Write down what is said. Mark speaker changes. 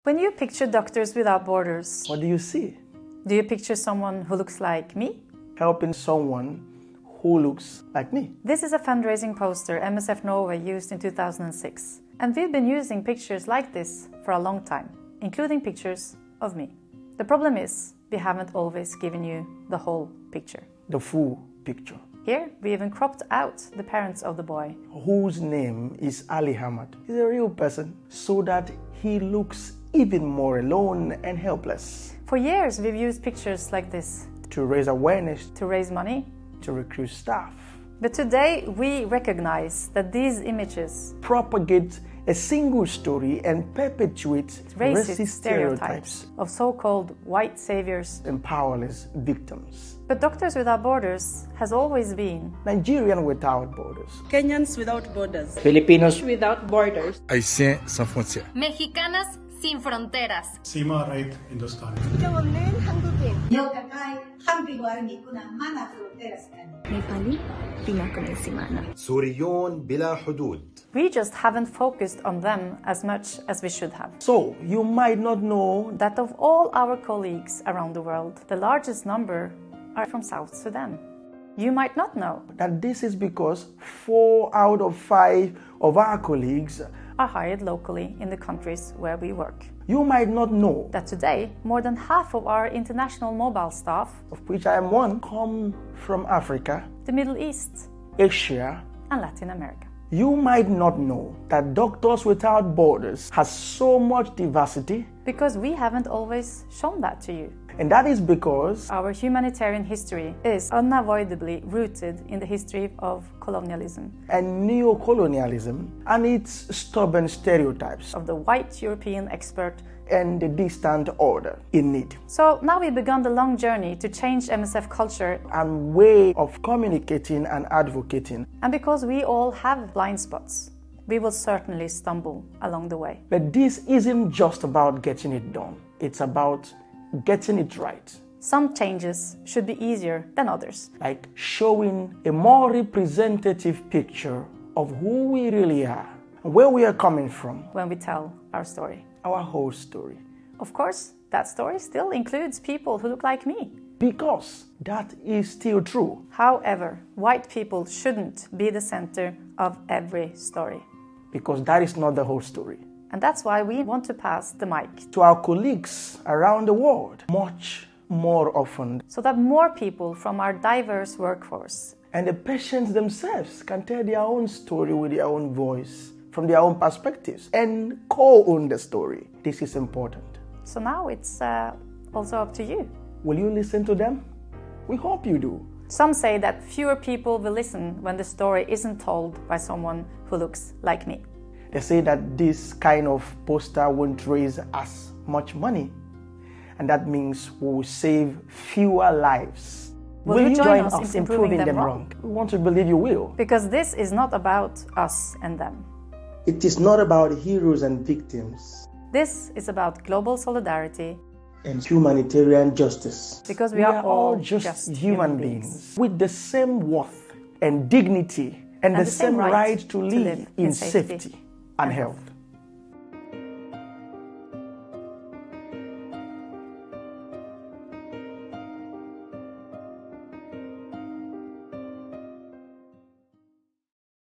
Speaker 1: When you picture Doctors Without Borders,
Speaker 2: what do you see?
Speaker 1: Do you picture someone who looks like me?
Speaker 2: Helping someone who looks like me.
Speaker 1: This is a fundraising poster MSF Norway used in 2006. And we've been using pictures like this for a long time, including pictures of me. The problem is, we haven't always given you the whole picture.
Speaker 2: The full picture.
Speaker 1: Here, we even cropped out the parents of the boy,
Speaker 2: whose name is Ali Hamad. He's a real person, so that he looks even more alone and helpless.
Speaker 1: For years, we've used pictures like this
Speaker 2: to raise awareness,
Speaker 1: to raise money,
Speaker 2: to recruit staff.
Speaker 1: But today, we recognize that these images
Speaker 2: propagate a single story and perpetuate
Speaker 1: racist stereotypes of so-called white saviors
Speaker 2: and powerless victims.
Speaker 1: But Doctors Without Borders has always been
Speaker 2: Nigerian without borders,
Speaker 3: Kenyans without borders,
Speaker 4: Filipinos
Speaker 3: without borders,
Speaker 5: Haitiens sans frontières,
Speaker 6: Mexicanas sin fronteras.
Speaker 7: Sima right Hindustani.
Speaker 8: سوريون بلا حدود.
Speaker 1: We just haven't focused on them as much as we should have.
Speaker 2: So, you might not know
Speaker 1: that of all our colleagues around the world, the largest number are from South Sudan. You might not know
Speaker 2: that this is because 4 out of 5 of our colleagues
Speaker 1: are hired locally in the countries where we work.
Speaker 2: You might not know
Speaker 1: that today, more than half of our international mobile staff,
Speaker 2: of which I am one, come from Africa,
Speaker 1: the Middle East,
Speaker 2: Asia,
Speaker 1: and Latin America.
Speaker 2: You might not know that Doctors Without Borders has so much diversity
Speaker 1: because we haven't always shown that to you.
Speaker 2: And that is because
Speaker 1: our humanitarian history is unavoidably rooted in the history of colonialism
Speaker 2: and neocolonialism and its stubborn stereotypes
Speaker 1: of the white European expert
Speaker 2: and the distant order in need.
Speaker 1: So now we've begun the long journey to change MSF culture
Speaker 2: and way of communicating and advocating.
Speaker 1: And because we all have blind spots, we will certainly stumble along the way.
Speaker 2: But this isn't just about getting it done. It's about getting it right.
Speaker 1: Some changes should be easier than others.
Speaker 2: Like showing a more representative picture of who we really are, and where we are coming from.
Speaker 1: When we tell our story.
Speaker 2: Our whole story.
Speaker 1: Of course, that story still includes people who look like me.
Speaker 2: Because that is still true.
Speaker 1: However, white people shouldn't be the center of every story.
Speaker 2: Because that is not the whole story.
Speaker 1: And that's why we want to pass the mic
Speaker 2: to our colleagues around the world much more often.
Speaker 1: So that more people from our diverse workforce
Speaker 2: and the patients themselves can tell their own story with their own voice, from their own perspectives, and co-own the story. This is important.
Speaker 1: So now it's also up to you.
Speaker 2: Will you listen to them? We hope you do.
Speaker 1: Some say that fewer people will listen when the story isn't told by someone who looks like me.
Speaker 2: They say that this kind of poster won't raise as much money. And that means we will save fewer lives.
Speaker 1: Will you join us in proving them wrong?
Speaker 2: We want to believe you will.
Speaker 1: Because this is not about us and them.
Speaker 2: It is not about heroes and victims.
Speaker 1: This is about global solidarity
Speaker 2: and humanitarian justice.
Speaker 1: Because we are all
Speaker 2: just human beings with the same worth and dignity and the same right to live in safety and health.